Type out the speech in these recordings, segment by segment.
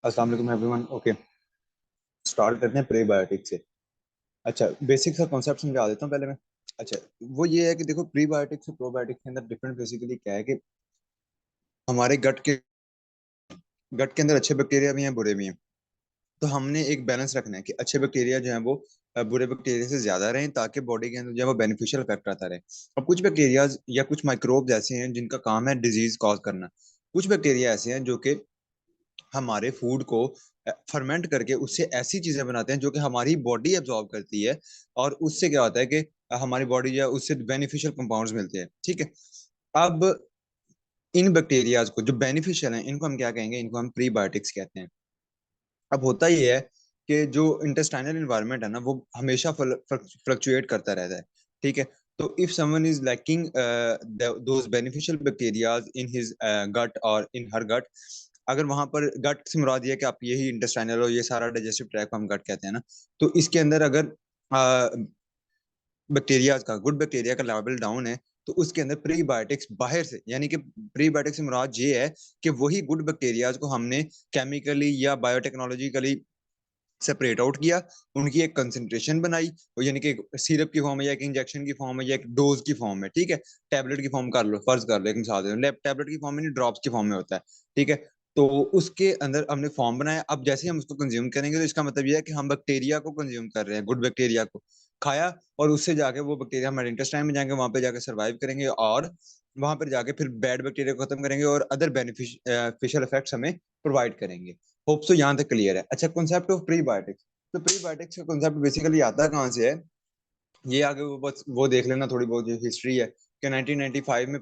अस्सलाम वालेकुम everyone. Okay, start करते हैं प्रीबायोटिक से। अच्छा, बेसिक सा कॉन्सेप्ट समझा देता हूँ पहले मैं। अच्छा, वो ये है कि देखो, प्रीबायोटिक्स और प्रोबायोटिक्स के अंदर डिफरेंस बेसिकली क्या है कि हमारे गट के अंदर अच्छे बैक्टीरिया भी हैं, बुरे भी हैं। तो हमने एक बैलेंस रखना है कि अच्छे बैक्टीरिया जो हैं वो बुरे बैक्टीरिया से ज्यादा रहें, ताकि बॉडी के अंदर जो है वो बेनिफिशियल इफेक्ट आता रहे। अब कुछ बैक्टीरिया या कुछ माइक्रोब्स ऐसे हैं जिनका काम है डिजीज कॉज करना। कुछ बैक्टीरिया ऐसे हैं जो कि हमारे फूड को फर्मेंट करके उससे ऐसी चीजें बनाते हैं जो कि हमारी बॉडी एब्जॉर्ब करती है। और उससे क्या होता है कि हमारी बॉडी जो है उससे बेनिफिशियल कंपाउंड्स मिलते हैं। ठीक है। अब इन बैक्टीरियाज को जो बेनिफिशियल हैं इनको हम क्या कहेंगे? इनको हम प्रीबायोटिक्स कहते हैं। अब होता ये है कि जो इंटेस्टाइनल इन्वायरमेंट है ना, वो हमेशा फ्लक्चुएट करता रहता है। ठीक है। तो if someone is lacking those beneficial bacterias in his gut और इन हर गट, अगर वहां पर गट से मुराद ये है कि आप यही इंटेस्टाइनल और ये सारा डाइजेस्टिव ट्रैक हम गट कहते हैं ना, तो इसके अंदर अगर बैक्टीरिया का, गुड बैक्टीरिया का लेवल डाउन है, तो उसके अंदर प्रीबायोटिक्स बाहर से, यानी कि प्रीबायोटिक्स से मुराद ये है कि वही गुड बैक्टीरियाज को हमने केमिकली या बायोटेक्नोलॉजिकली सेपरेट आउट किया, उनकी एक कंसंट्रेशन बनाई, वो यानी कि एक सिरप की फॉर्म में या एक इंजेक्शन की फॉर्म में या एक डोज की फॉर्म में। ठीक है। टैबलेट की फॉर्म कर लो, फर्ज कर लो, एक मिसाल दे दो, टैबलेट की फॉर्म में नहीं, ड्रॉप्स की फॉर्म में होता है। ठीक है। तो उसके अंदर हमने फॉर्म बनाया। अब जैसे ही हम उसको कंज्यूम करेंगे तो इसका मतलब यह है कि हम बैक्टीरिया को कंज्यूम कर रहे हैं, गुड बैक्टीरिया को खाया, और उससे जाके वो बैक्टीरिया हमारे इंटेस्टाइन में जाएंगे, वहां पे जाके सर्वाइव करेंगे, और वहां पर जाके फिर बैड बैक्टीरिया को खत्म करेंगे और अदर बेनिफिशियल इफेक्ट्स हमें प्रोवाइड करेंगे। होप सो यहाँ तक क्लियर है। अच्छा, कॉन्सेप्ट ऑफ प्रीबायोटिक्स। तो प्रीबायोटिक्स का कॉन्सेप्ट बेसिकली आता कहाँ से है? ये आगे वो बस वो देख लेना, थोड़ी बहुत जो हिस्ट्री है कि 1995 में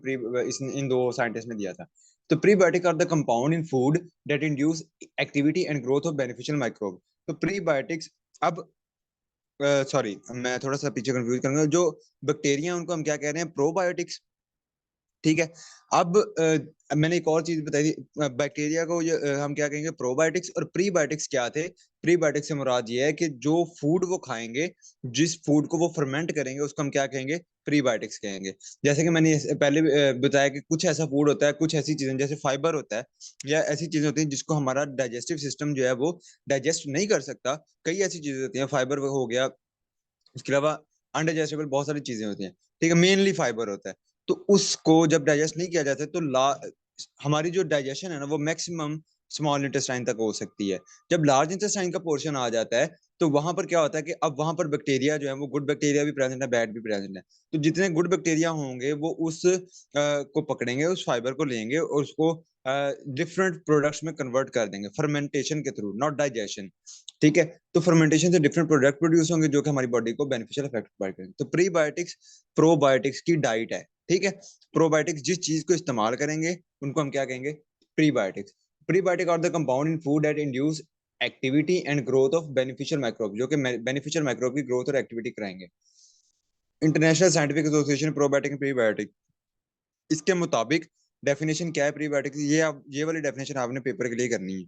इन दो साइंटिस्ट ने दिया था। तो prebiotic are the compound in food that induce activity and growth of beneficial microbe. तो प्रीबायोटिक्स, अब सॉरी, मैं थोड़ा सा पीछे कंफ्यूज करूंगा। जो बैक्टीरिया उनको हम क्या कह रहे हैं? प्रोबायोटिक्स। ठीक है। अब मैंने एक और चीज बताई थी, बैक्टीरिया को ये हम क्या कहेंगे? प्रोबायोटिक्स। और प्रीबायोटिक्स क्या थे? प्रीबायोटिक्स से मुराद ये है कि जो फूड वो खाएंगे, जिस फूड को वो फर्मेंट करेंगे, उसको हम क्या कहेंगे? प्रीबायोटिक्स कहेंगे। जैसे कि मैंने पहले बताया कि कुछ ऐसा फूड होता है, कुछ ऐसी चीजें जैसे फाइबर होता है या ऐसी चीजें होती हैं जिसको हमारा डाइजेस्टिव सिस्टम जो है वो डाइजेस्ट नहीं कर सकता। कई ऐसी चीजें होती हैं, फाइबर हो गया, उसके अलावा अनडाइजेस्टेबल बहुत सारी चीजें होती हैं। ठीक है, मेनली फाइबर होता है। तो उसको जब डाइजेस्ट नहीं किया जाता है तो हमारी जो डाइजेशन है ना, वो मैक्सिमम स्मॉल इंटेस्टाइन तक हो सकती है। जब लार्ज इंटेस्टाइन का पोर्शन आ जाता है, तो वहां पर क्या होता है कि अब वहां पर बैक्टीरिया जो है वो, गुड बैक्टीरिया भी प्रेजेंट है, बैड भी प्रेजेंट है। तो जितने गुड बैक्टीरिया होंगे वो उस को पकड़ेंगे, उस फाइबर को लेंगे और उसको डिफरेंट प्रोडक्ट्स में कन्वर्ट कर देंगे, फर्मेंटेशन के थ्रू, नॉट डाइजेशन। ठीक है। तो फर्मेंटेशन से डिफरेंट प्रोडक्ट प्रोड्यूस होंगे जो कि हमारी बॉडी को बेनिफिशियल इफेक्ट प्रोवाइड करेंगे। तो प्रीबायोटिक्स प्रोबायोटिक्स की डाइट है। ठीक है। प्रोबायोटिक्स जिस चीज को इस्तेमाल करेंगे उनको हम क्या कहेंगे? Prebiotics. Prebiotic are the compound in food that induce activity and growth of beneficial microbe, जो कि बेनिफिशियल माइक्रोब की ग्रोथ और एक्टिविटी कराएंगे। International scientific association probiotic and prebiotic, इसके मुताबिक डेफिनेशन क्या है प्रीबायोटिक? ये वाली डेफिनेशन आपने पेपर के लिए करनी है।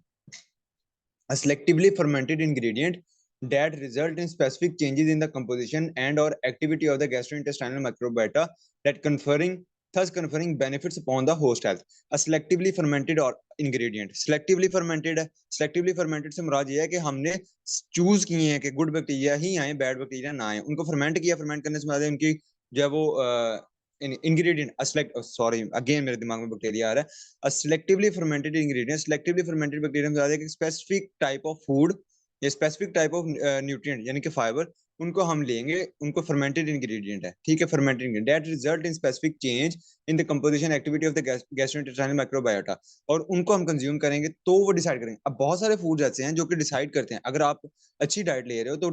A selectively fermented ingredient that result in specific changes in the composition and or activity of the gastrointestinal microbiota that conferring benefits upon the host health. A selectively fermented or ingredient, selectively fermented से मुराद ये है कि हमने choose किए हैं कि good bacteria ही आए, बैड बैक्टीरिया ना आए, उनको फर्मेंट किया। फर्मेंट करने से मुराद है उनकी जो है वो ingredient, सॉरी अगेन मेरे दिमाग में बैक्टीरिया आ रहा है। A selectively fermented ingredient, selectively fermented bacteria में ज्यादा कि specific type of food या specific type of nutrient यानी कि फाइबर, उनको हम लेंगे, उनको fermented ingredient है। ठीक है, fermented ingredient that result in specific change in the composition activity of the gastrointestinal microbiota, और उनको हम कंज्यूम करेंगे तो वो डिसाइड करेंगे। अब बहुत सारे फूड ऐसे हैं जो कि डिसाइड करते हैं। अगर आप अच्छी डाइट ले रहे हो तो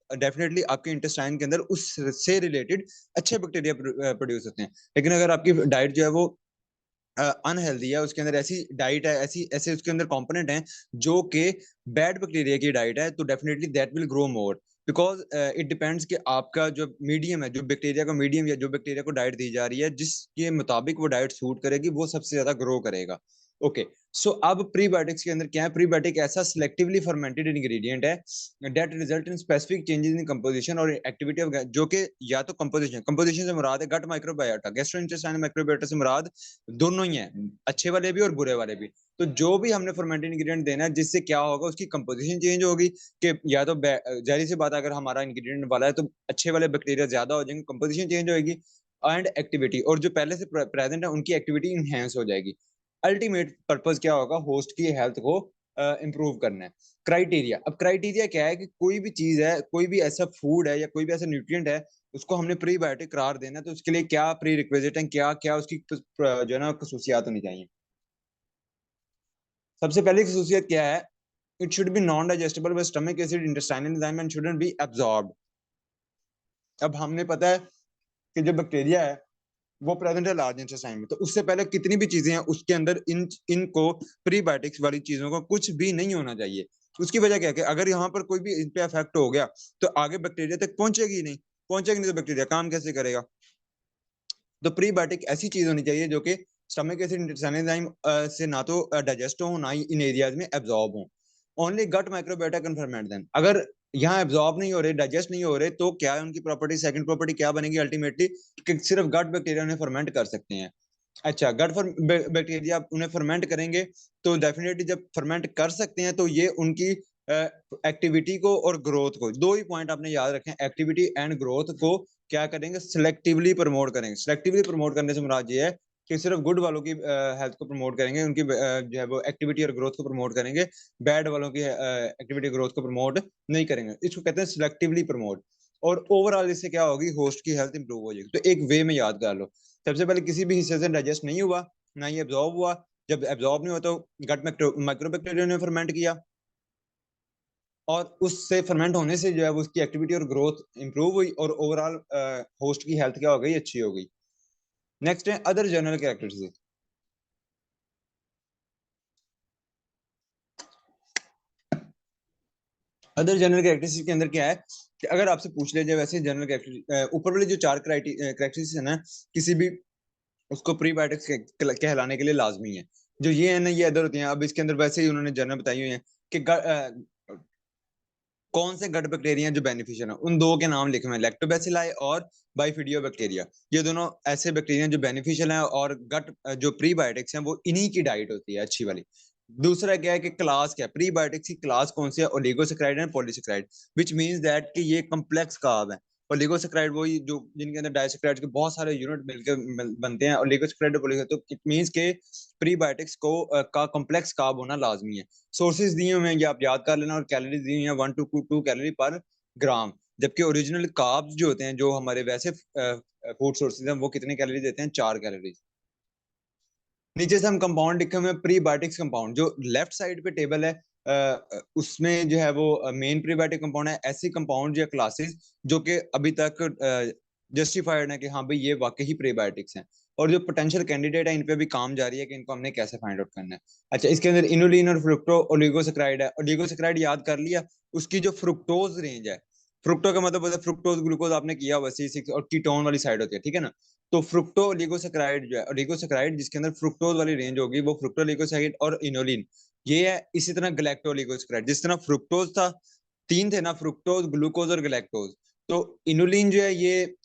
डेफिनेटली आपके इंटेस्टाइन के अंदर उससे रिलेटेड अच्छे बैक्टीरिया प्रोड्यूस होते हैं। लेकिन अगर आपकी डाइट जो है वो अनहेल्दी है, उसके अंदर ऐसी डाइट है, ऐसी ऐसे उसके अंदर कंपोनेंट हैं जो कि बैड बैक्टीरिया की डाइट है, तो definitely that will grow more. Because it depends कि आपका जो मीडियम है, जो बैक्टीरिया का मीडियम या जो बैक्टीरिया को डाइट दी जा रही है, जिसके मुताबिक वो डाइट सूट करेगी वो सबसे ज्यादा ग्रो करेगा। ओके, सो अब प्रीबायोटिक्स के अंदर क्या है? प्रीबायोटिक ऐसा सिलेक्टिवली फर्मेंटेड इंग्रेडिएंट है that result in specific changes in composition और एक्टिविटी ऑफ, जो कि या तो कंपोजिशन से मुराद है गट माइक्रोबायोटा, गैस्ट्रोइंटेस्टाइनल माइक्रोबायोटा से मुराद दोनों ही है, अच्छे वाले भी और बुरे वाले भी। तो जो भी हमने फर्मेंटेड इंग्रेडिएंट देना है, जिससे क्या होगा, उसकी कंपोजिशन चेंज होगी कि या तो जाहिर सी बात है, अगर हमारा इंग्रेडिएंट वाला है तो अच्छे वाले बैक्टीरिया ज्यादा हो जाएंगे, कंपोजिशन चेंज होगी, एंड एक्टिविटी, और जो पहले से प्रेजेंट है उनकी एक्टिविटी इनहेंस हो जाएगी। अल्टीमेट पर्पस क्या होगा? होस्ट की हेल्थ को इंप्रूव करना है। क्राइटेरिया, अब क्राइटेरिया क्या है कि कोई भी चीज है, कोई भी ऐसा फूड है या कोई भी ऐसा न्यूट्रिएंट है, उसको हमने प्रीबायोटिक करार देना है, तो उसके लिए क्या प्री रिक्विजिट है, क्या क्या उसकी जो है ना खसूसियात होनी चाहिए। सबसे पहली खसूसियत क्या है? It should be non digestible by stomach acid, intestinal enzyme and shouldn't be absorbed. अब हमने पता है कि जो बैक्टीरिया है वो प्रेजेंट है लार्ज इंटेस्टाइन में, तो उससे पहले कितनी भी चीजें हैं उसके अंदर इनको प्रीबायोटिक्स वाली चीजों को कुछ भी नहीं होना चाहिए। उसकी वजह क्या है कि अगर यहाँ पर कोई भी इन पे इफेक्ट हो गया तो आगे बैक्टीरिया तक पहुंचेगी ही नहीं, पहुंचेगी नहीं तो बैक्टीरिया काम कैसे करेगा? तो प्रीबायोटिक ऐसी चीज होनी चाहिए जो कि स्टमक एसिड एंजाइम से ना तो डाइजेस्ट हो, ना ही इन एरियाज में एब्जॉर्ब हो। Only gut microbiota can ferment them. अगर यहाँ एब्जॉर्ब नहीं हो रहे, डाइजेस्ट नहीं हो रहे, तो क्या है उनकी प्रॉपर्टी? सेकंड प्रॉपर्टी क्या बनेगी अल्टीमेटली? कि सिर्फ गट बैक्टीरिया उन्हें फर्मेंट कर सकते हैं। अच्छा, गट बैक्टीरिया उन्हें फर्मेंट करेंगे, तो डेफिनेटली जब फर्मेंट कर सकते हैं तो ये उनकी एक्टिविटी को और ग्रोथ को, दो ही पॉइंट आपने याद रखें, एक्टिविटी एंड ग्रोथ को क्या करेंगे? सिलेक्टिवली प्रमोट करेंगे। सिलेक्टिवली प्रमोट करने से मुराद ये है कि सिर्फ गुड वालों की हेल्थ को प्रमोट करेंगे, उनकी जो है वो एक्टिविटी और ग्रोथ को प्रमोट करेंगे, बैड वालों की एक्टिविटी ग्रोथ को प्रमोट नहीं करेंगे। इसको कहते हैं सिलेक्टिवली प्रमोट। और ओवरऑल इससे क्या होगी? होस्ट की हेल्थ इंप्रूव हो जाएगी। तो एक वे में याद कर लो, सबसे पहले किसी भी हिस्से से डाइजेस्ट नहीं हुआ, ना ही एब्जॉर्ब हुआ। जब एब्जॉर्ब नहीं हुआ तो गट माइक्रोबैक्टीरिया ने फर्मेंट किया, और उससे फर्मेंट होने से जो है वो उसकी एक्टिविटी और ग्रोथ इंप्रूव हुई, और ओवरऑल होस्ट की हेल्थ क्या हो गई? अच्छी हो गई। नेक्स्ट है other general characteristic. Other general characteristic के अंदर क्या है कि अगर आपसे पूछ लिया जाए वैसे जनरल कैरेक्टरिस्टिक, ऊपर वाले जो चार कैरेक्टरिस्टिक्स है ना, किसी भी उसको प्रीबायोटिक्स कहलाने के लिए लाजमी है। जो ये है ना, ये अदर होती हैं। अब इसके अंदर वैसे ही उन्होंने जनरल बताई हुई है कि कौन से गट बैक्टीरिया जो बेनिफिशियल है, उन दो के नाम लिखे हुए हैं, लैक्टोबैसिलाई और बाइफिडियो बैक्टीरिया। ये दोनों ऐसे बैक्टीरिया जो बेनिफिशियल हैं, और गट जो प्रीबायोटिक्स हैं वो इन्हीं की डाइट होती है अच्छी वाली। दूसरा क्या है कि क्लास क्या है प्रीबायोटिक्स की? क्लास कौन सी है? Oligosaccharide and polysaccharide, which means that कि ये कॉम्प्लेक्स कार्ब है। ओलिगोसेक्राइड वही जो जिनके अंदर डाइसेक्राइड के बहुत सारे यूनिट मिलकर बनते हैं, ओलिगोसेक्राइड तो इट मींस के प्रीबायोटिक्स को का कॉम्प्लेक्स कार्ब होना लाजमी है। सोर्सेज दिए हुए हैं, ये आप याद कर लेना, और कैलोरीज दी हुई हैं 1 to 2 कैलोरी पर ग्राम। जबकि ओरिजिनल कार्ब्स जो होते हैं, जो हमारे वैसे फूड सोर्सेज हैं, वो कितने कैलोरी देते हैं? 4 कैलोरी। नीचे से हम कंपाउंड लिखे हुए हैं, प्रीबायोटिक्स कंपाउंड, जो लेफ्ट साइड पे टेबल है उसमें जो है वो मेन प्रीबायोटिक कंपाउंड है। ऐसी कंपाउंड या क्लासेस जो कि अभी तक जस्टिफाइड है कि हाँ भाई ये वाकई ही प्रीबायोटिक्स हैं, और जो पोटेंशियल कैंडिडेट है इन पे भी काम जारी है कि इनको हमने कैसे फाइंड आउट करना है। अच्छा, इसके अंदर इनुलिन और फ्रुक्टो ओलिगोसेक्राइड है। ओलिगोसेक्राइड याद कर लिया, उसकी जो फ्रुक्टोज रेंज है, फ्रुक्टो का मतलब होता है फ्रुक्टोज ग्लूकोज, आपने किया हुआ C6, और कीटोन वाली साइड होती है, ठीक है ना? तो फ्रुक्टो ओलिगोसेक्राइड जो है, ओलिगोसेक्राइड जिसके अंदर फ्रुक्टोज वाली रेंज होगी, वो फ्रुक्टो ओलिगोसेक्राइड और इनोलिन ये है। इसी तरह गलैक्टो ओलिगोसेक्राइड, जिस तरह फ्रुक्टोज था, तीन थे ना, फ्रुक्टोज, ग्लूकोज और गलैक्टोज। तो इनुलिन जो है ये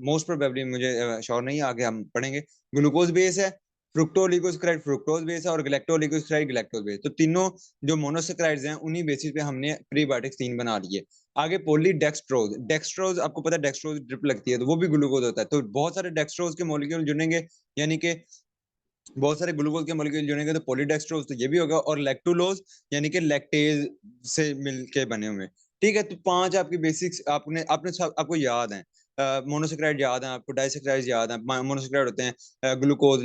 मोस्ट प्रोबेबली, मुझे श्योर नहीं है, आगे हम पढ़ेंगे, ग्लूकोज बेस है। फ्रुक्टोलिगोसेक्राइड फ्रुक्टोज बेस है, और गलैक्टोलिगोसेक्राइड गलैक्टोज बेस। तो तीनों जो मोनोसेक्राइड्स हैं उन्हीं बेसिस पे हमने प्रीबायोटिक्स 3 बना लिए। आगे पोली डेक्सट्रोज, डेक्सट्रोज आपको पता है डेक्सट्रोज ड्रिप लगती है, तो वो भी ग्लूकोज होता है। तो बहुत सारे डेक्सट्रोज के मॉलिक्यूल जुड़ेंगे, यानी कि बहुत सारे ग्लूकोज के मॉलिक्यूल जुड़ेंगे, तो पॉलीडेक्सट्रोज तो ये भी होगा, और लैक्टुलोज यानी कि लैक्टेज से मिलके बने हुए। ठीक है, तो 5 आपकी बेसिक्स आपने आपने सब आपको याद है। मोनोसेक्राइड याद है आपको, डाइसेक्राइड याद है। मोनोसेक्राइड होते हैं ग्लूकोज,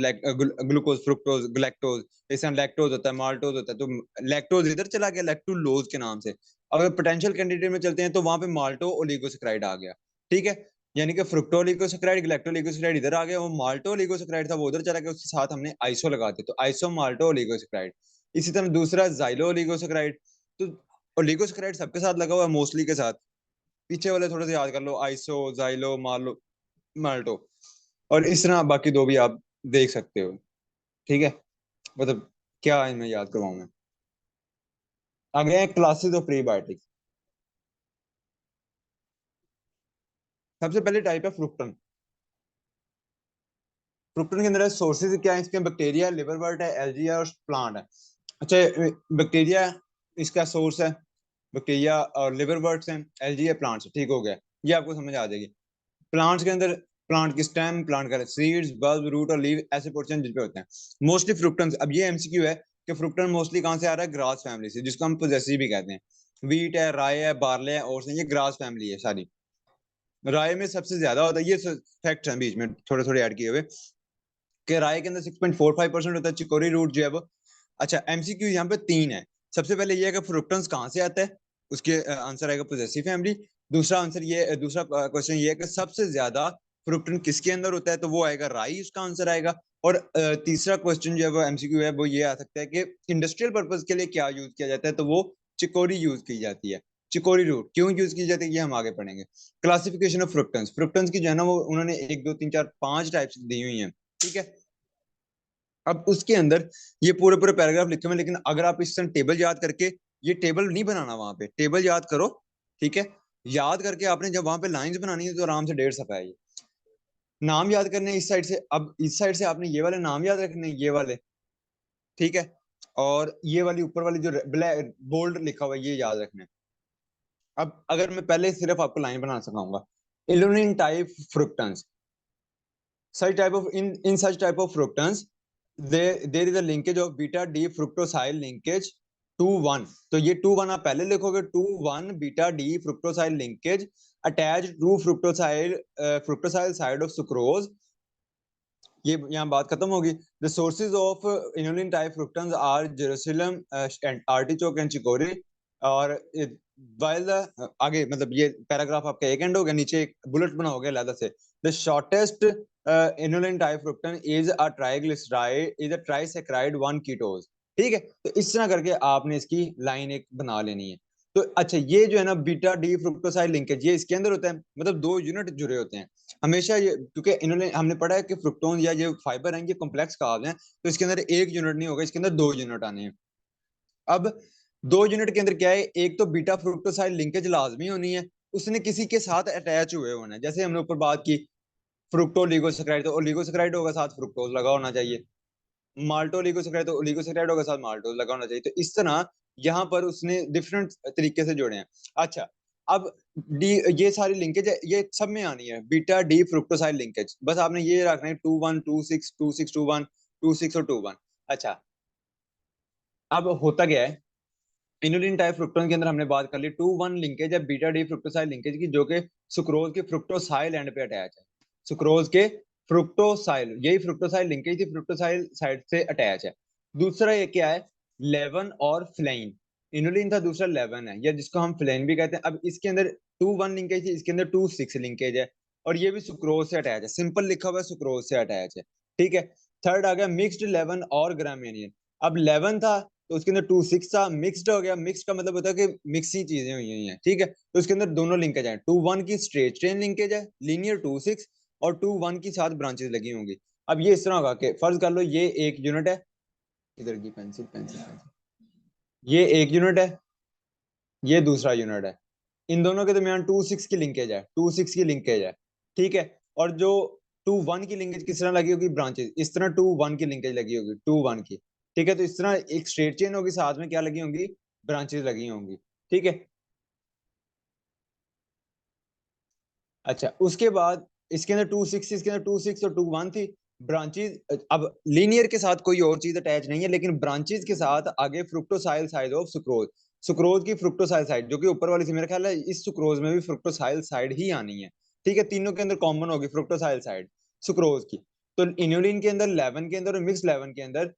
ग्लूकोज, फ्रुक्टोज, गलैक्टोज। जैसे लैक्टोज होता है, माल्टोज होता है, तो लैक्टोज इधर चला गया लैक्टुलोज के नाम से। अगर पोटेंशियल कैंडिडेट में चलते हैं तो वहां पे माल्टो ओलिगोसेक्राइड आ गया। ठीक है, यानी कि फ्रुक्टोलिगोसेक्राइड ग्लैक्टोलिगोसेक्राइड इधर आ गया, वो माल्टोलिगोसेक्राइड था वो उधर चला गया, उसके साथ हमने आइसो लगा दिया, तो आइसो माल्टोलिगोसेक्राइड। इसी तरह दूसरा जाइलो ओलिगोसेक्राइड। तो ओलिगोसेक्राइड सबके साथ लगा हुआ है, मोस्टली के साथ। पीछे वाले थोड़े से याद कर लो, आइसो, जाइलो, मालो, माल्टो। और इस तरह बाकी दो भी आप देख सकते हो। ठीक है, मतलब क्या इनमें याद करवाऊं मैं? आगे है क्लासेस ऑफ प्रीबायोटिक्स। सबसे पहले टाइप है फ्रुक्टन। फ्रुक्टन के अंदर सोर्सेज क्या है इसके? बैक्टीरिया, लिवरवर्ट है, एल्गी है और प्लांट है। अच्छा, बैक्टीरिया इसका सोर्स है, बैक्टीरिया और लिवरवर्ट्स हैं, एल्गी है, प्लांट्स, ठीक हो गया। ये आपको समझ आ जाएगी। प्लांट्स के अंदर प्लांट की स्टेम, प्लांट का सीड्स, बल्ब, रूट और लीव ऐसे पोर्शन जिस पे होते हैं मोस्टली फ्रुक्टन। अब ये एमसीक्यू है कि फ्रुक्टन मोस्टली कहाँ से आ रहा है? ग्रास फैमिली से, जिसको हम पोजेसी भी कहते हैं। वीट है, राय है, बार्ले है, और ये ग्रास फैमिली है सारी। राय में सबसे ज्यादा होता है, ये फैक्ट है बीच में थोड़े थोड़े ऐड किए हुए, कि राय के अंदर 6.45% होता है, चिकोरी रूट जो है वो। अच्छा, एमसीक्यू यहाँ पे तीन है। सबसे पहले ये है कि फ्रुक्टन्स कहाँ से आता है, उसके आंसर आएगा पोजेसिव फैमिली। दूसरा आंसर ये, दूसरा क्वेश्चन ये है कि सबसे ज्यादा फ्रुक्टन किसके अंदर होता है, तो वो आएगा राई, उसका आंसर आएगा। और तीसरा क्वेश्चन जो है वो एमसीक्यू है, वो ये आ सकता है कि इंडस्ट्रियल पर्पज के लिए क्या यूज किया जाता है, तो वो चिकोरी यूज की जाती है। चिकोरी रूट क्यों यूज की जाती है, ये हम आगे पढ़ेंगे। क्लासिफिकेशन ऑफ फ्रुक्टन्स, फ्रुक्टन्स की जो है ना वो उन्होंने 1 2 3 4 5 टाइप्स दी हुई है, ठीक है। अब उसके अंदर ये पूरे पूरे पैराग्राफ लिखे हुए हैं, लेकिन अगर आप इस टेबल याद करके, ये टेबल नहीं बनाना, वहां पे टेबल याद करो, ठीक है। याद करके आपने जब वहां पे लाइंस बनानी है तो आराम से 1.5 सफा है ये। नाम याद करने इस साइड से, अब इस साइड से आपने ये वाले नाम याद रखने, ये वाले, ठीक है। और ये वाली ऊपर वाली जो ब्लैक बोल्ड लिखा हुआ है ये याद रखना है। अब अगर मैं पहले सिर्फ आपको लाइन बनाना सिखाऊंगा, inulin type fructans, such type of in such type of fructans, there is a linkage of beta d fructosyl linkage 2 1। तो ये 2 1 आप पहले लिखोगे, 2 1 beta D fructosyl linkage attach to fructosyl fructosyl side of sucrose. ये यहाँ बात खत्म होगी। The sources of inulin type fructans are Jerusalem and artichoke and chicory. और while the आगे मतलब ये पैराग्राफ आपका एक एंड हो गया, नीचे एक बुलेट बना हो गया अलग से। The shortest inulin type fructan is a triglyceride is a trisaccharide 1 ketose. ठीक है, तो इस तरह करके आपने इसकी लाइन एक बना लेनी है। तो अच्छा, ये जो है ना बीटा डी फ्रुक्टोसाइड लिंकेज, ये इसके अंदर होता है, मतलब 2 यूनिट जुड़े होते हैं हमेशा ये, क्योंकि इन्होंने हमने पढ़ा है कि फ्रुक्टोन या ये फाइबर हैं ये कॉम्प्लेक्स कार्ब्स हैं, तो इसके अंदर 1 यूनिट नहीं होगा, इसके अंदर 2 यूनिट आने हैं। अब 2 यूनिट के अंदर क्या है, एक तो बीटा फ्रुक्टोसाइड लिंकेज लाजमी होनी है, उसने किसी के साथ अटैच हुए होना है। जैसे हमने ऊपर बात की फ्रुक्टो ओलिगोसेक्राइड, तो ओलिगोसेक्राइड होगा साथ फ्रुक्टोज लगा होना चाहिए। माल्टो ओलिगोसेक्राइड, तो ओलिगोसेक्राइड होगा साथ माल्टोज लगा होना चाहिए। तो इस तरह यहाँ पर उसने डिफरेंट तरीके से जोड़े हैं। अच्छा, अब डी, ये सारी लिंकेज है ये सब में आनी है, बीटा डी फ्रुक्टोसाइड लिंकेज, बस आपने ये रखना है 2 1 2 6 2 6 2 1 2 6 और 2 1। अच्छा, अब होता क्या है, इनुलिन टाइप फ्रुक्टोन के अंदर हमने बात कर ली 2 1 लिंकेज है बीटा डी फ्रुक्टोसाइड लिंकेज की, जो कि सुक्रोज के फ्रुक्टोसाइल एंड पे अटैच है। सुक्रोज के फ्रुक्टोसाइल, यही फ्रुक्टोसाइल लिंकेज थी, फ्रुक्टोसाइल साइड से अटैच है। दूसरा ये क्या है, लेवन और फ्लेइन। इनुलिन था, दूसरा लेवन है, या जिसको हम फ्लेइन भी कहते हैं। अब इसके अंदर 2 1 लिंकेज थी, इसके अंदर 2 6 लिंकेज है, और ये भी सुक्रोज से अटैच है, सिंपल लिखा हुआ है सुक्रोज से अटैच है, ठीक है। थर्ड आ गया मिक्स्ड लेवन और ग्रामीनियन। अब लेवन था तो उसके अंदर 2 6 था, मिक्स्ड हो गया, मिक्स का मतलब होता है कि मिक्सी चीजें हुई हुई हैं, ठीक है। तो उसके अंदर दोनों लिंकेज है, 2 1 की स्ट्रेट चेन लिंकेज है लीनियर 2 6, और 2 1 की साथ ब्रांचेस लगी होंगी। अब ये इस तरह होगा कि फर्ज कर लो ये 1 यूनिट है, इधर की पेंसिल पेंसिल पेंसिल, ये 1 यूनिट है, ये दूसरा यूनिट है। इन दोनों के दरमियान 2 6 की लिंकेज है, 2 6 की लिंकेज है, ठीक है। और जो 2 1 की लिंकेज किस तरह लगी होगी, ब्रांचेस इस तरह 2 1 की लिंकेज लगी होगी 2 1 की, ठीक है। तो इस तरह एक स्ट्रेट चेन होगी, साथ में क्या लगी होंगी, ब्रांचेस लगी होंगी, ठीक है। अच्छा, उसके बाद इसके अंदर 2 6, इसके अंदर 2 6 और 2 1 थी ब्रांचेस। अब लीनियर के साथ कोई और चीज अटैच नहीं है, लेकिन ब्रांचेस के साथ आगे फ्रुक्टोसाइल साइड ऑफ सुक्रोज, सुक्रोज की फ्रुक्टोसाइल साइड जो कि ऊपर वाली थी, मेरा ख्याल है इस सुक्रोज में भी फ्रुक्टोसाइल साइड ही आनी है, ठीक है। तीनों के अंदर कॉमन होगी फ्रुक्टोसाइल साइड सुक्रोज की। तो इन्यूलिन के अंदर 11 के अंदर और मिक्स 11 के अंदर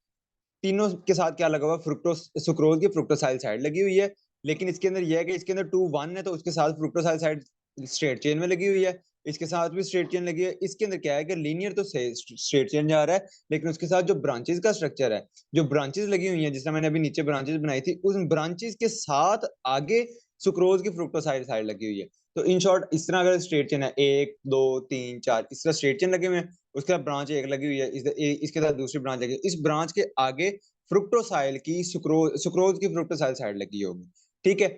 तीनों के साथ क्या लगा हुआ, फ्रुक्टोस सुक्रोज की फ्रुक्टोसाइल साइड लगी हुई है। लेकिन इसके अंदर यह है कि इसके अंदर 2 1 है, तो उसके साथ फ्रुक्टोसाइल साइड स्ट्रेट चेन में लगी हुई है, इसके साथ भी स्ट्रेट चेन लगी है। इसके अंदर क्या है कि लीनियर तो स्ट्रेट चेन जा रहा है, लेकिन उसके साथ जो ब्रांचेस का स्ट्रक्चर है, जो ब्रांचेस लगी हुई है, जिससे मैंने अभी नीचे ब्रांचेस बनाई थी, उस ब्रांचेस के साथ आगे सुक्रोज की फ्रुक्टोसाइड साइड लगी हुई है। तो इन शॉर्ट इस तरह अगर स्ट्रेट चेन है 1 2 3 4, इस तरह स्ट्रेट चेन लगे हुए हैं, उसके बाद ब्रांच एक लगी हुई है, इसके साथ दूसरी ब्रांच लगी है, इस ब्रांच के आगे फ्रुक्टोसाइल की सुक्रोज की फ्रुक्टोसाइल साइड लगी होगी। ठीक है,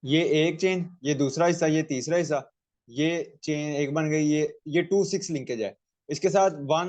ये एक चेन, ये दूसरा हिस्सा, ये तीसरा हिस्सा, ये चेन एक बन गई, ये 2 6 लिंकेज है। इसके साथ 1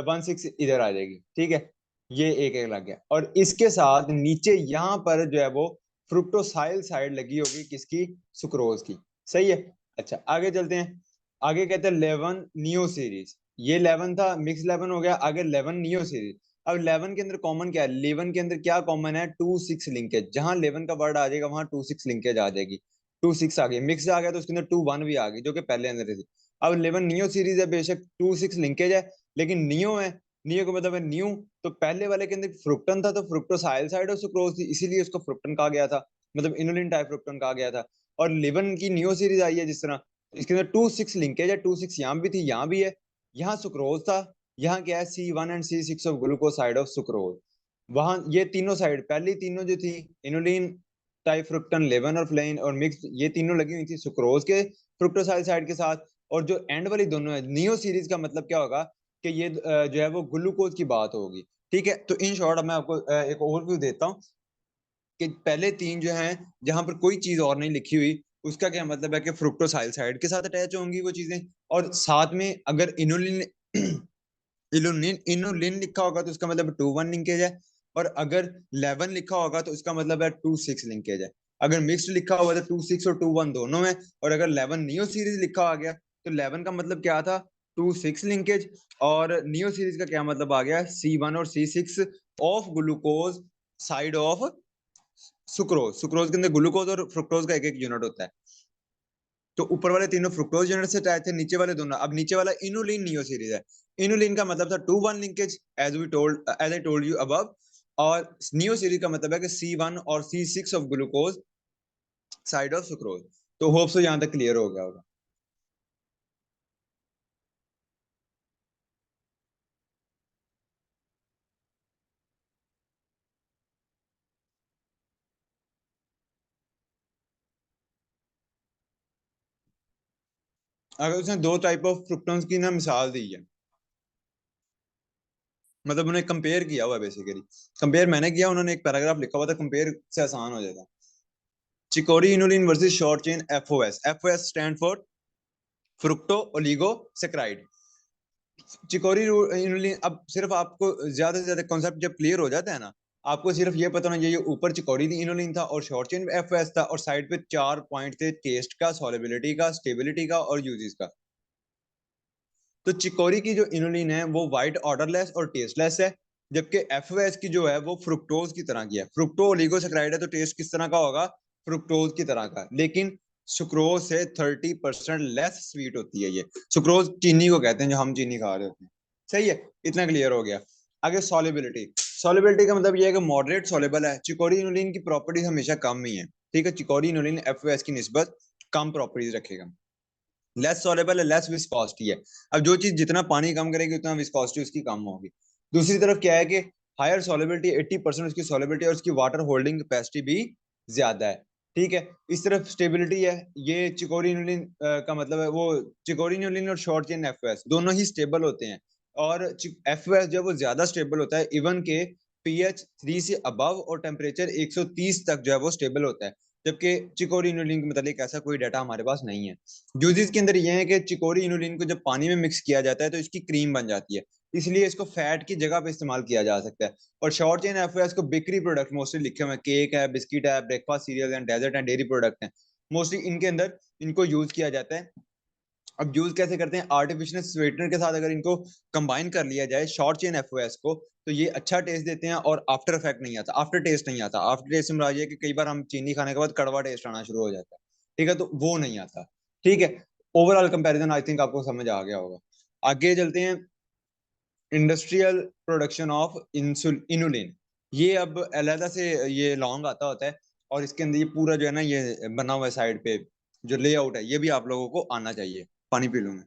1 6 इधर आ जाएगी। ठीक है, ये एक एक लग गया, और इसके साथ नीचे यहाँ पर जो है वो फ्रुक्टोसाइल साइड लगी होगी किसकी, सुक्रोज की। सही है। अच्छा आगे चलते हैं। आगे कहते हैं 11 नियो सीरीज। ये 11 था, मिक्स 11 हो गया, आगे 11 नियो सीरीज। अब 11 के अंदर कॉमन क्या है, 11 के अंदर क्या कॉमन है, 2 6 लिंकेज। जहां 11 का वर्ड आ जाएगा वहां 2 6 लिंकेज आ जाएगी। 2 6 आ गई, मिक्स आ गया तो उसके अंदर 2 1 भी आ गई, जो कि पहले अंदर थी। अब 11 नियो सीरीज है, बेशक 2 6 लिंकेज है, लेकिन नियो है, नियो का मतलब है न्यू। तो पहले वाले के अंदर फ्रुक्टन था, तो फ्रुक्टोसाइल साइड और सुक्रोज थी, इसीलिए उसको फ्रुक्टन कहा गया था, मतलब इनुलिन टाइप फ्रुक्टन कहा गया था। और 11 की नियो सीरीज आई है जिस तरह, इसके अंदर 2 6 लिंकेज है, 2 6 यहाँ भी थी, यहाँ भी है। यहाँ सुक्रोज था, यहाँ क्या है, C1 and C6 of glucose side of sucrose. वहां ये तीनों साइड, पहली तीनों जो थी, इनुलिन, टाइफ्रुक्टन, लेवन और फ्लेन और मिक्स, ये तीनों लगी हुई थी सुक्रोज के फ्रुक्टोसाइल साइड के साथ। और जो एंड वाली दोनों है नियो सीरीज का मतलब क्या होगा, कि ये जो है वो ग्लूकोज की बात होगी। ठीक है, तो इन शॉर्ट मैं आपको एक ओवरव्यू देता हूँ कि पहले तीन जो हैं, जहां पर कोई चीज और नहीं लिखी हुई, उसका क्या मतलब है कि फ्रुक्टोसाइल साइड के साथ अटैच होंगी वो चीजें। और साथ में अगर इनुलिन इनुलिन इनुलिन लिखा होगा तो उसका मतलब 2 1 लिंकेज है। और अगर 11 लिखा होगा तो उसका मतलब है 2 6 लिंकेज है। अगर मिक्स्ड लिखा हुआ तो 2 6 और 2 1 दोनों है। और अगर 11 नियो सीरीज लिखा आ गया तो 11 का मतलब क्या था, 2 6 लिंकेज। और नियो सीरीज का क्या मतलब आ गया, C1 और C6 of glucose side of sucrose. Sucrose के अंदर ग्लूकोज और फ्रुक्टोज का एक एक यूनिट होता है। तो ऊपर वाले तीनों फ्रुक्टोज यूनिट से टाइप थे, नीचे वाले दोनों। अब नीचे वाला इनुलिन नियो सीरीज है। इनुलिन का मतलब था 2 1 linkage, as I told you above. और नियो सीरीज का मतलब है कि C1 और C6 of glucose side of sucrose. तो होप सो यहां तक क्लियर हो गया होगा। अगर उसने दो टाइप ऑफ फ्रुक्टोन्स की ना मिसाल दी है, मतलब उन्हें कंपेयर किया हुआ है बेसिकली। कंपेयर मैंने किया, उन्होंने एक पैराग्राफ लिखा हुआ था, कंपेयर से आसान हो जाएगा। Chicory inulin versus short chain FOS. FOS stand for fructo oligo saccharide. Chicory inulin, अब सिर्फ आपको ज्यादा से ज्यादा कॉन्सेप्ट जब क्लियर हो जाता है ना, आपको सिर्फ ये पता होना चाहिए, ऊपर चिकोरी इनुलिन था और शॉर्ट चेन एफओएस था, और साइड पे 4 पॉइंट थे, टेस्ट का, सॉलिबिलिटी का, स्टेबिलिटी का और यूजेस का। तो चिकोरी की जो इनुलिन है वो वाइट ऑर्डरलेस और टेस्टलेस है, जबकि एफओएस की जो है वो फ्रुक्टोज की तरह की है। फ्रुक्टो ओलिगोसेक्राइड है, तो टेस्ट किस तरह का होगा, फ्रुक्टोज की तरह का, लेकिन सुक्रोज से 30% लेस स्वीट होती है ये। सुक्रोज चीनी को कहते हैं, जो हम चीनी खा रहे होते हैं। सही है, इतना क्लियर हो गया। आगे सॉलिबिलिटी। सॉलिबिलिटी का मतलब ये है कि मॉडरेट सॉलेबल है। चिकोरी इनुलिन की प्रॉपर्टीज हमेशा कम ही है। ठीक है, चिकोरी इनुलिन एफओएस की निस्बत कम प्रॉपर्टीज रखेगा। लेस सॉलेबल है, लेस विस्कोसिटी है। अब जो चीज जितना पानी कम करेगी उतना विस्कोसिटी उसकी कम होगी। दूसरी तरफ क्या है कि हायर सॉलेबिलिटी, 80% उसकी सॉलेबिलिटी, और उसकी वाटर होल्डिंग कैपेसिटी भी ज्यादा है। ठीक है, इस तरफ स्टेबिलिटी है। ये चिकोरी इनुलिन का मतलब है वो, चिकोरी इनुलिन और शॉर्ट चेन एफओएस दोनों ही स्टेबल होते हैं। और एफओएस जो है वो ज्यादा स्टेबल होता है, इवन के pH 3 से अबव और टेम्परेचर 130 तक जो है वो स्टेबल होता है। जबकि चिकोरी इनुलिन के मतलब ऐसा कोई डाटा हमारे पास नहीं है। यूजेस के अंदर ये है कि चिकोरी इनुलिन को जब पानी में मिक्स किया जाता है तो इसकी क्रीम बन जाती है, इसलिए इसको फैट की जगह पे इस्तेमाल किया जा सकता है। और शॉर्ट चेन एफओएस को बेकरी प्रोडक्ट मोस्टली लिखे हुए हैं, केक है, बिस्किट है, breakfast cereal and dessert and dairy product है, मोस्टली इनके अंदर इनको यूज किया जाता है। अब यूज कैसे करते हैं, आर्टिफिशियल स्वीटनर के साथ अगर इनको कंबाइन कर लिया जाए शॉर्ट चेन एफओएस को, तो ये अच्छा टेस्ट देते हैं और आफ्टर इफेक्ट नहीं आता, आफ्टर टेस्ट नहीं आता। आफ्टर टेस्ट में है कि कई बार हम चीनी खाने के बाद कड़वा टेस्ट आना शुरू हो जाता है। ठीक है, तो वो नहीं आता। ठीक है, ओवरऑल कंपैरिजन आई थिंक आपको समझ आ गया होगा। आगे चलते हैं, इंडस्ट्रियल प्रोडक्शन ऑफ इनुलिन। ये अब अलहदा से ये लॉन्ग आता होता है, और इसके अंदर ये पूरा जो है ना ये बना हुआ है साइड पे, जो लेआउट है, ये भी आप लोगों को आना चाहिए। पानी पी लूंगा।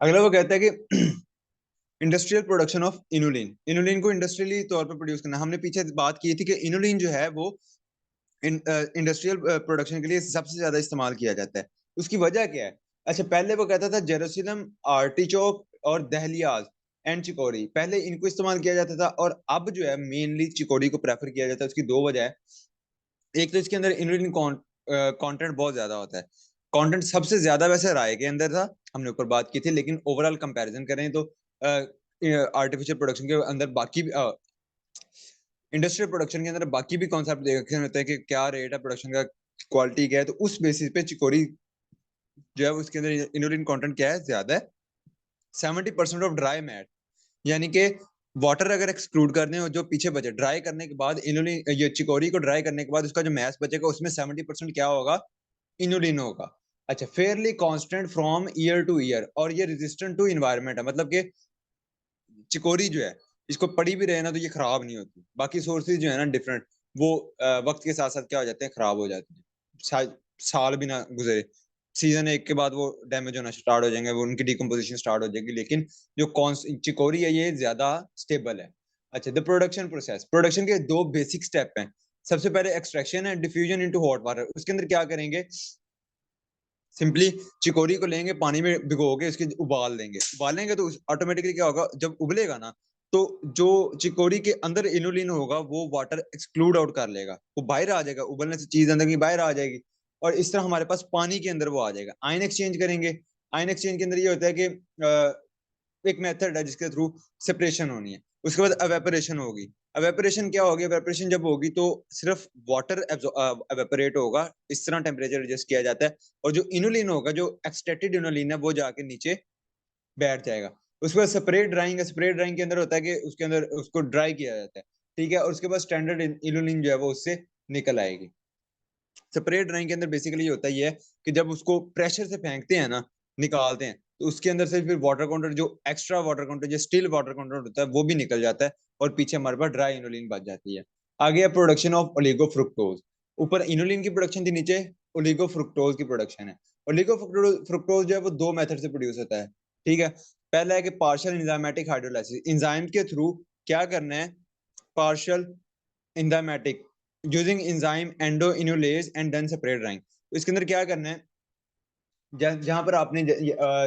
अगला वो कहता है कि industrial production of inulin, inulin को इंडस्ट्रियली तौर पर प्रोड्यूस करना। हमने पीछे बात की थी कि इनुलिन जो है वो इंडस्ट्रियल प्रोडक्शन के लिए सबसे ज्यादा इस्तेमाल किया जाता है। उसकी वजह क्या है? अच्छा, पहले वो कहता था जेरूसलम, आर्टिचोक और दहलियाज एंड चिकोरी, पहले इनको इस्तेमाल किया जाता था, और अब जो है मेनली चिकोरी को प्रेफर किया जाता है। उसकी दो वजह है। एक तो इसके अंदर इनुलिन कंटेंट बहुत ज्यादा होता है। कंटेंट सबसे ज्यादा वैसे राय के अंदर था, हमने ऊपर बात की थी, लेकिन ओवरऑल कंपैरिजन करें तो आर्टिफिशियल प्रोडक्शन के अंदर बाकी इंडस्ट्रियल प्रोडक्शन के अंदर बाकी भी कॉन्सेप्ट देखने होते हैं कि क्या रेट है प्रोडक्शन का, क्वालिटी क्या है। तो उस बेसिस पे चिकोरी जो है उसके अंदर इनुलिन कंटेंट क्या है, ज्यादा है। 70% ऑफ ड्राई मैट, यानी कि वाटर अगर एक्सक्लूड कर दें और जो पीछे बचे ड्राई करने के बाद, इनुलिन ये चिकोरी को ड्राई करने के बाद उसका जो मैस बचेगा उसमें 70% क्या होगा, इनुलिन होगा। अच्छा, Fairlie constant from year two year, और ये रेजिस्टेंट टू इन्वायरमेंट है, मतलब कि चिकोरी जो है इसको पड़ी भी रहे ना तो ये खराब नहीं होती। बाकी सोर्सेज जो है ना डिफरेंट, वो वक्त के साथ साथ क्या हो जाते हैं, खराब हो जाते हैं, शायद साल भी ना गुजरे, सीजन एक के बाद वो डैमेज होना स्टार्ट हो जाएंगे, वो उनकी डिकम्पोजिशन स्टार्ट हो जाएगी। लेकिन जो चिकोरी है ये ज्यादा स्टेबल है। अच्छा, द प्रोडक्शन प्रोसेस, प्रोडक्शन के दो बेसिक स्टेप हैं। सबसे पहले एक्सट्रैक्शन है, डिफ्यूजन इनटू हॉट वाटर। उसके अंदर क्या करेंगे, सिंपली चिकोरी को लेंगे, पानी में भिगो के उसके उबाल देंगे, उबालेंगे तो ऑटोमेटिकली क्या होगा, जब उबलेगा ना तो जो चिकोरी के अंदर इनुलिन होगा वो वाटर एक्सक्लूड आउट कर लेगा, वो बाहर आ जाएगा, उबलने से चीज अंदर की बाहर आ जाएगी। और इस तरह हमारे पास पानी के अंदर वो आ जाएगा। आयन एक्सचेंज करेंगे, आयन एक्सचेंज के अंदर ये होता है कि एक मेथड है जिसके थ्रू सेपरेशन होनी है। उसके बाद एवेपोरेशन होगी। एवेपोरेशन क्या होगी, एवेपोरेशन जब होगी तो सिर्फ वाटर एवेपोरेट होगा, इस तरह टेम्परेचर एडजस्ट किया जाता है। और जो इनुलिन होगा, जो एक्सट्रैक्टेड इनुलिन है, वो जाके नीचे बैठ जाएगा। उसके बाद सेपरेट ड्राइंग है, सेपरेट ड्राइंग के अंदर होता है कि उसके अंदर उसको ड्राई किया जाता है, ठीक है। और उसके बाद स्टैंडर्ड इनुलिन जो है वो उससे निकल आएगी। सेपरेट ड्राइंग के अंदर बेसिकली ये होता ही है कि जब उसको प्रेशर से फेंकते हैं ना, निकालते हैं, तो उसके अंदर से फिर वाटर कंटेंट, जो एक्स्ट्रा वाटर कंटेंट, जो स्टिल वाटर कंटेंट होता है, वो भी निकल जाता है, और पीछे हमारे पास ड्राई इनुलिन बच जाती है। आगे है प्रोडक्शन ऑफ ओलिगो फ्रुक्टोज। ऊपर इनुलिन की प्रोडक्शन थी, नीचे ओलिगो फ्रुक्टोज की प्रोडक्शन है। ओलिगो फ्रुक्टोज जो है वो दो मेथड से प्रोड्यूस होता है, ठीक है। पहला है कि पार्शियल एंजाइमेटिक हाइड्रोलाइसिस, एंजाइम के थ्रू क्या करना है, partial enzymatic, using enzyme endo inulase and then separate drying. तो इसके अंदर क्या करना है, जहां पर आपने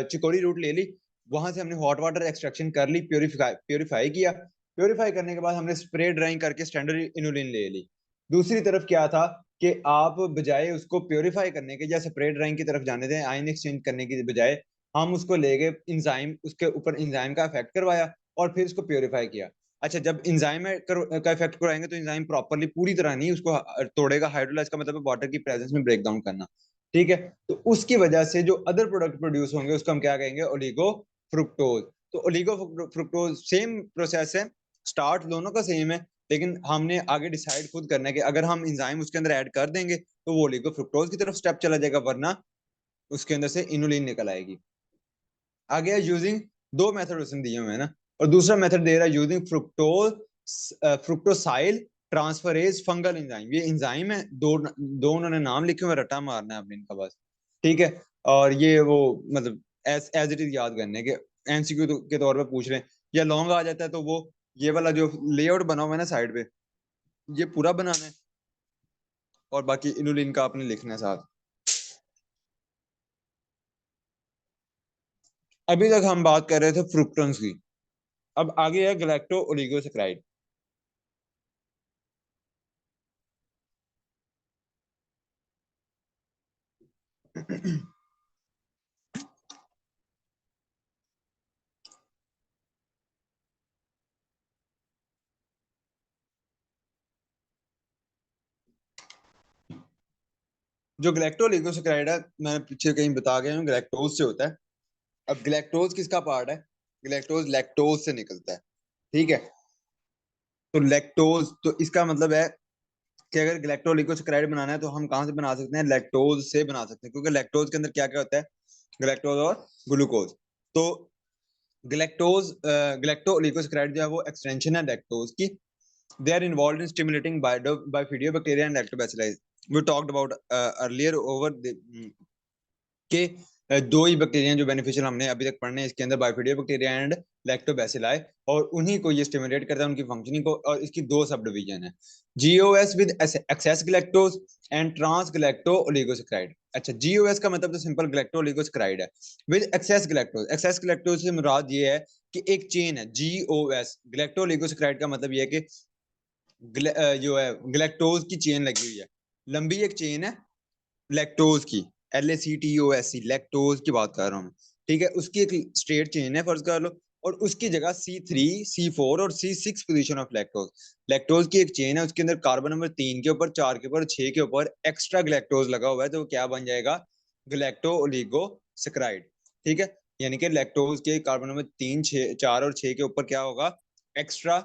चिकोरी रूट ले ली, वहां से हमने हॉट वाटर एक्सट्रैक्शन कर ली, प्योरीफाई किया। प्योरीफाई करने के बाद हमने स्प्रे ड्राइंग करके स्टैंडर्ड इनुलिन ले ली। दूसरी तरफ क्या था कि आप बजाय उसको प्योरीफाई करने के या स्प्रे ड्राइंग की तरफ जाने दें, आयन एक्सचेंज करने की बजाय, हम उसको ले गए इंजाइम, उसके ऊपर इंजाइम का इफेक्ट करवाया और फिर उसको प्योरीफाई किया। अच्छा, जब इंजाइम का इफेक्ट कराएंगे तो इंजाइम प्रॉपरली पूरी तरह नहीं उसको तोड़ेगा, हाइड्रोलाइज का मतलब वाटर की प्रेजेंस में ब्रेक डाउन करना, ठीक है। तो उसकी वजह से जो अदर प्रोडक्ट प्रोड्यूस होंगे उसको हम क्या कहेंगे, ओलिगो फ्रुक्टोज। तो ओलिगो फ्रुक्टोज सेम प्रोसेस है, स्टार्ट दोनों का सेम है, लेकिन हमने आगे डिसाइड खुद करना है कि अगर हम इंजाइम उसके अंदर ऐड कर देंगे तो वो ओलिगो फ्रुक्टोज की तरफ स्टेप चला जाएगा, वरना उसके अंदर से इनुलिन निकल आएगी। आगे यूजिंग, दो मेथड उसने दिए हुए हैं ना, और दूसरा मेथड दे रहा है यूजिंग फ्रुक्टोसाइल ट्रांसफरेज फंगल एंजाइम। ये एंजाइम है, दो उन्होंने नाम लिखे हुए, रटा मारना है आपने इनका बस, ठीक है। और ये वो मतलब एज एज इट इज याद करने के, एमसीक्यू के तौर पे पूछ रहे हैं, या लॉन्ग आ जाता है तो वो ये वाला जो लेआउट बना हुआ है ना साइड पे, ये पूरा बनाना है, और बाकी इनुलिन का आपने लिखना है साथ। अभी तक हम बात कर रहे थे फ्रुक्टोन्स की, अब आगे है गैलेक्टो ओलिगोसैकेराइड। जो ग्लैक्टोलिगोसेकेराइड है, मैं पीछे कहीं बता गया हूँ, ग्लैक्टोज से होता है। अब ग्लैक्टोज किसका पार्ट है, ग्लैक्टोज लैक्टोज से निकलता है, ठीक है। तो लैक्टोज, तो इसका मतलब है कि अगर ग्लैक्टोलिगोसेकेराइड बनाना है तो हम कहाँ से बना सकते हैं, लैक्टोज से बना सकते हैं, क्योंकि लैक्टोज के अंदर क्या क्या होता है, ग्लैक्टोज और ग्लूकोज। तो ग्लैक्टोलिगोसेकेराइड जो है वो एक्सटेंशन है लैक्टोज की। They are involved in stimulating bifidobacteria and lactobacilli. We talked about earlier over the, के दो ही बैक्टीरिया जो बेनिफिशियल हमने अभी तक पढ़ने हैं इसके अंदर, बायोफिडियो बैक्टीरिया एंड लैक्टोबैसिलाई, और उन्हीं को ये स्टिमुलेट करता है उनकी फंक्शनिंग को। और इसकी दो सब डिवीजन है, GOS with excess galactose and trans galacto oligosaccharide. अच्छा, जीओएस का मतलब तो सिंपल गलैक्टो ओलिगोसैकेराइड है। विद एक्सेस गलैक्टोज से मुराद ये है कि एक चेन है, जीओएस गलैक्टो ओलिगोसैकेराइड का मतलब ये है कि जो है गलैक्टोज की चेन लगी हुई है, लंबी एक चेन है लैक्टोज की, LACTOS, लैक्टोज की बात कर रहा हूँ, ठीक है। उसकी एक स्ट्रेट चेन है फर्ज कर लो, और उसकी जगह C3, C4 और C6 position of lactose. Lactose की एक चेन है, उसके अंदर कार्बन नंबर 3 के ऊपर, 4 के ऊपर, 6 के ऊपर एक्स्ट्रा ग्लैक्टोज लगा हुआ है, तो वो क्या बन जाएगा, गलैक्टो ओलिगोसैकेराइड। ठीक है, यानी कि लैक्टोज के कार्बन नंबर 3, 6, 4 और 6 के ऊपर क्या होगा, एक्स्ट्रा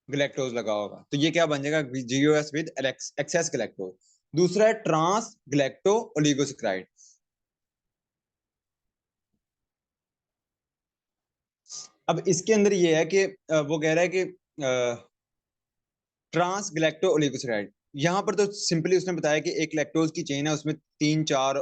ग्लैक्टोज लगा होगा, तो ये क्या बन जाएगा, जीओएस विद एक्सेस गलैक्टोज। दूसरा है ट्रांस ग्लैक्टो ओलिगोसैकेराइड। अब इसके अंदर ये है कि वो कह रहा है कि ट्रांस ग्लैक्टो ओलिगोसैकेराइड, यहाँ पर तो सिंपली उसने बताया कि एक लैक्टोज की चेन है, उसमें तीन चार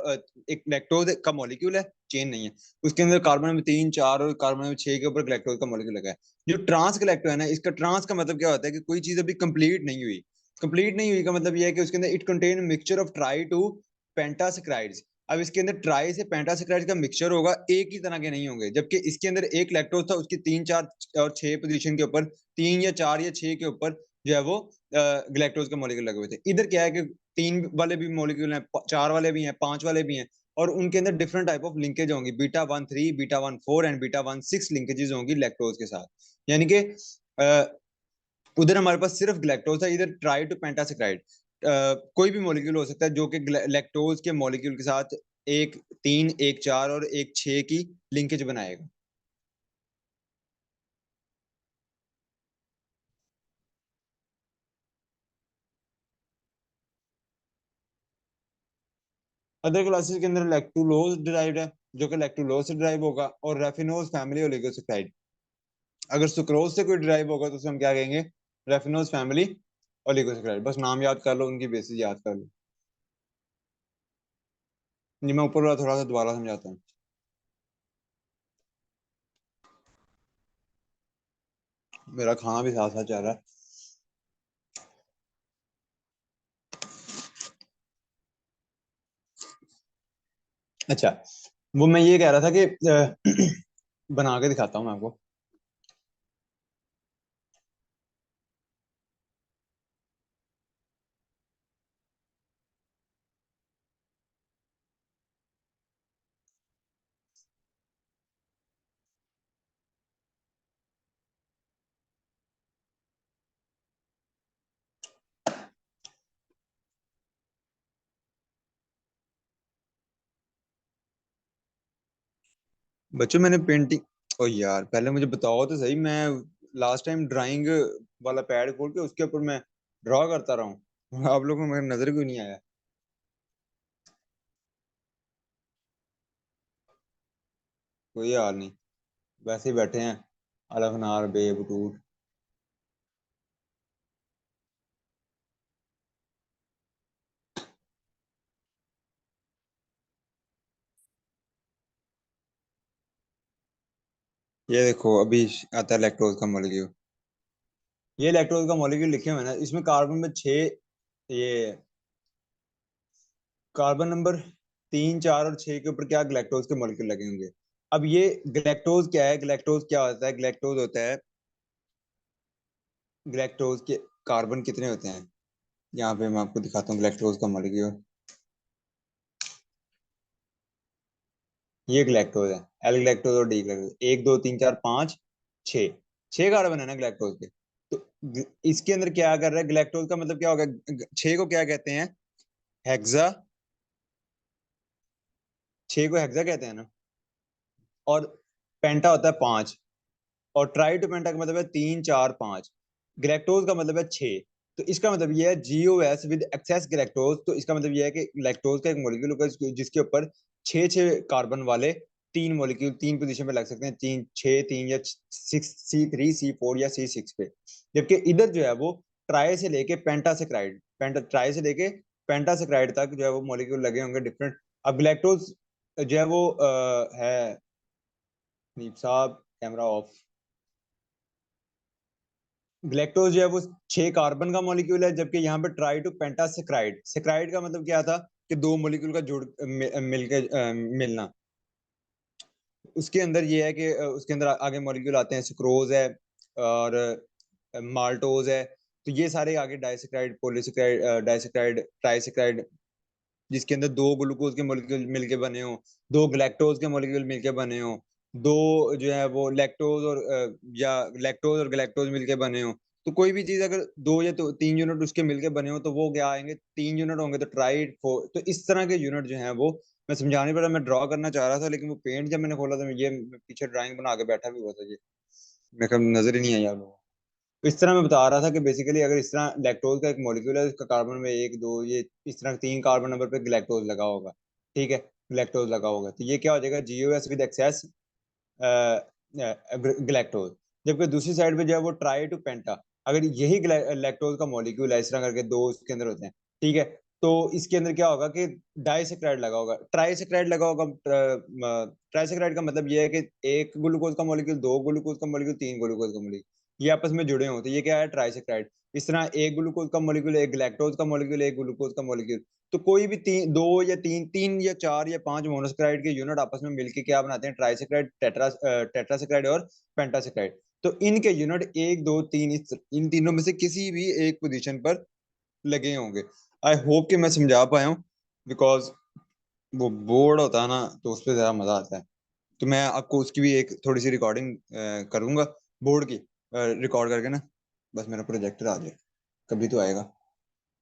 एक लैक्टोज का मॉलिक्यूल है, चेन नहीं है, उसके अंदर कार्बन नंबर 3, 4 और कार्बन नंबर 6 के ऊपर ग्लैक्टोज का मॉलिक्यूल लगा है। जो ट्रांस ग्लैक्टो है ना, इसका ट्रांस का मतलब क्या होता है कि कोई चीज अभी कंप्लीट नहीं हुई। कंप्लीट नहीं हुई का मतलब यह है कि उसके अंदर it contain mixture of tri to pentasaccharides. अब इसके अंदर ट्राई से पेंटासेक्राइड का मिक्सचर होगा, एक ही तरह के नहीं होंगे, जबकि इसके अंदर एक लैक्टोज था, उसकी 3, 4 और 6 पोजीशन के ऊपर, 3 या 4 या 6 के ऊपर जो है वो ग्लैक्टोज के मॉलिक्यूल लगे हुए थे। इधर क्या है कि 3 वाले भी मॉलिक्यूल हैं, 4 वाले भी हैं, 5 वाले भी हैं, और उनके अंदर डिफरेंट टाइप ऑफ लिंकेज होंगी, beta 1 3, beta 1 4 and beta 1 6 linkages होंगी लैक्टोज के साथ। यानी कि उधर हमारे पास सिर्फ ग्लैक्टोज था, इधर ट्राई टू पेंटासेक्राइड। कोई भी मॉलिक्यूल हो सकता है जो कि लैक्टोज के मॉलिक्यूल के साथ एक 3, एक 4 और एक 6 की लिंकेज बनाएगा। अदर क्लासेस के अंदर लैक्टुलोज डिराइव्ड है, जो कि लैक्टुलोज से डिराइव होगा, और रेफिनोज फैमिली ओलिगोसैकेराइड। अगर सुक्रोज से कोई डिराइव होगा तो उसे हम क्या कहेंगे, रेफिनोज फैमिली ओलिगोसैकेराइड। बस नाम याद कर लो, उनकी बेसिस याद कर लो। जी, मैं ऊपर वाला थोड़ा सा दोबारा समझाता हूँ। मेरा खाना भी साथ साथ चल रहा है। अच्छा, वो मैं ये कह रहा था कि बना के दिखाता हूँ मैं आपको। बच्चों, मैंने पेंटिंग, ओ यार पहले मुझे बताओ तो सही, मैं लास्ट टाइम ड्राइंग वाला पैड खोल के उसके ऊपर मैं ड्रॉ करता रहा हूँ, आप लोगों को मेरे नजर क्यों नहीं आया। कोई हाल नहीं, वैसे ही बैठे हैं, अलफनार बेबटूट। ये देखो अभी आता है लैक्टोज का मॉलिक्यूल। ये लैक्टोज का मॉलिक्यूल लिखे हुए हैं ना, इसमें कार्बन में 6, ये कार्बन नंबर 3, 4 और 6 के ऊपर क्या ग्लैक्टोज के मॉलिक्यूल लगे होंगे। अब ये ग्लैक्टोज क्या है, ग्लैक्टोज क्या होता है, ग्लैक्टोज होता है, ग्लैक्टोज के कार्बन कितने होते हैं, यहाँ पे मैं आपको दिखाता हूँ ग्लैक्टोज का मॉलिक्यूल। ये ग्लैक्टोज है, एल ग्लैक्टोज और डी ग्लैक्टोज, 1 2 3 4 5 6, 6 कार्बन है ना ग्लैक्टोज के। तो इसके अंदर क्या कर रहा है, ग्लैक्टोज का मतलब क्या होगा, 6 को क्या कहते हैं, हेक्सा, 6 को हेक्सा कहते हैं ना, और पेंटा होता है 5, और ट्राई टू पेंटा का मतलब है 3 4 5, ग्लैक्टोज का मतलब है 6। तो इसका मतलब ये है जीओएस विद एक्सेस ग्लैक्टोज, तो इसका मतलब ये है कि लैक्टोज का एक मॉलिक्यूल होगा जिसके ऊपर 6 कार्बन वाले तीन मॉलिक्यूल तीन पोजीशन पे लग सकते हैं, 3 6 3 या 6 C3 C4 या C6 पे। जबकि इधर जो है वो ट्राई से लेके पेंटासेक्राइड, ट्राई से लेके पेंटासेक्राइड तक जो है वो मॉलिक्यूल लगे होंगे डिफरेंट। अब ग्लैक्टोज जो है वो है नीप साहब, कैमरा ऑफ। ग्लैक्टोज जो है वो 6 कार्बन का मॉलिक्यूल है, जबकि यहाँ पे ट्राई टू पेंटासेक्राइड। सेक्राइड का मतलब क्या था कि दो मॉलिक्यूल का जुड़ मिलके मिलना। उसके अंदर ये है कि उसके अंदर आगे मॉलिक्यूल आते हैं, सुक्रोज है और माल्टोज है। तो ये सारे आगे डाइसेक्राइड, पॉलीसेक्राइड, डाइसेक्राइड, ट्राइसेक्राइड, जिसके अंदर दो ग्लूकोज के मॉलिक्यूल मिलके बने हो, दो ग्लैक्टोज के मॉलिक्यूल मिलके बने हो, दो जो है वो लैक्टोज और या लैक्टोज और ग्लैक्टोज मिलके बने हो। तो कोई भी चीज अगर दो या तो 3 यूनिट उसके मिलके बने हो तो वो क्या आएंगे, 3 यूनिट होंगे। तो ट्राई फोर, तो इस तरह के यूनिट जो है वो मैं समझा नहीं पा रहा, मैं ड्रॉ करना चाह रहा था लेकिन वो पेंट जब मैंने खोला तो ये मैं पीछे ड्राइंग बना के बैठा भी हुआ था, ये मेरे को नजर ही नहीं आया आप लोगों को। तो इस तरह मैं बता रहा था कि बेसिकली अगर इस तरह लैक्टोज का एक मॉलिक्यूल है, इसका कार्बन में एक दो ये इस तरह 3 कार्बन नंबर पे ग्लैक्टोज लगा होगा, ठीक है, ग्लैक्टोज लगा होगा, तो ये क्या हो जाएगा, जीओएस विद एक्सेस ग्लैक्टोज। जबकि दूसरी साइड पे जो है वो ट्राई टू पेंटा, अगर यही लैक्टोज का मॉलिक्यूल है, इस तरह करके दो इसके अंदर होते हैं, ठीक है, तो इसके अंदर क्या होगा कि डाइसेक्राइड लगा होगा, ट्राइसेक्राइड लगा होगा। ट्राइसेक्राइड का मतलब ये है कि एक ग्लूकोज का मॉलिक्यूल, दो ग्लूकोज का मॉलिक्यूल, तीन ग्लूकोज का मॉलिक्यूल, ये आपस में जुड़े होते हैं, ये क्या है, ट्राइसेक्राइड। इस तरह एक ग्लूकोज का मॉलिक्यूल, एक ग्लैक्टोज का मॉलिक्यूल, एक ग्लूकोज का मॉलिक्यूल। तो कोई भी तीन, दो या तीन, तीन या चार या पांच मोनोसेक्राइड के यूनिट आपस में मिलके क्या बनाते हैं, ट्राइसेक्राइड, टेट्रासेक्राइड और पेंटासेक्राइड। तो इनके यूनिट एक दो तीन, इन तीनों में से किसी भी एक पोजीशन पर लगे होंगे। आई होप कि मैं समझा पाया हूँ, बिकॉज वो बोर्ड होता है ना तो उस पर ज्यादा मजा आता है। तो मैं आपको उसकी भी एक थोड़ी सी रिकॉर्डिंग करूंगा, बोर्ड की रिकॉर्ड करके ना, बस मेरा प्रोजेक्टर आ जाए, कभी तो आएगा,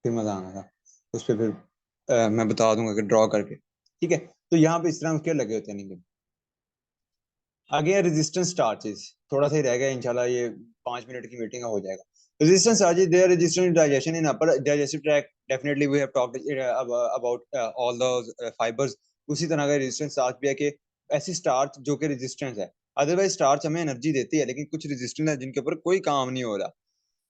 फिर मजा आना था उस पर, फिर मैं बता दूंगा कि ड्रॉ करके, ठीक है। तो यहाँ पे इस तरह उसके लगे होते हैं नीचे। आगे है रेजिस्टेंस स्टार्चेस, थोड़ा सा ही रह गया इंशाल्लाह, ये 5 मिनट की मीटिंग हो जाएगा। Resistance starches, they are resistant digestion in upper digestive tract, definitely we have talked about all the fibres. उसी तरह का रेजिस्टेंस स्टार्च भी है कि ऐसी स्टार्च जो कि रेजिस्टेंस है। अदरवाइज स्टार्च हमें एनर्जी देती है, लेकिन कुछ रेजिस्टेंस है जिनके ऊपर कोई काम नहीं हो रहा।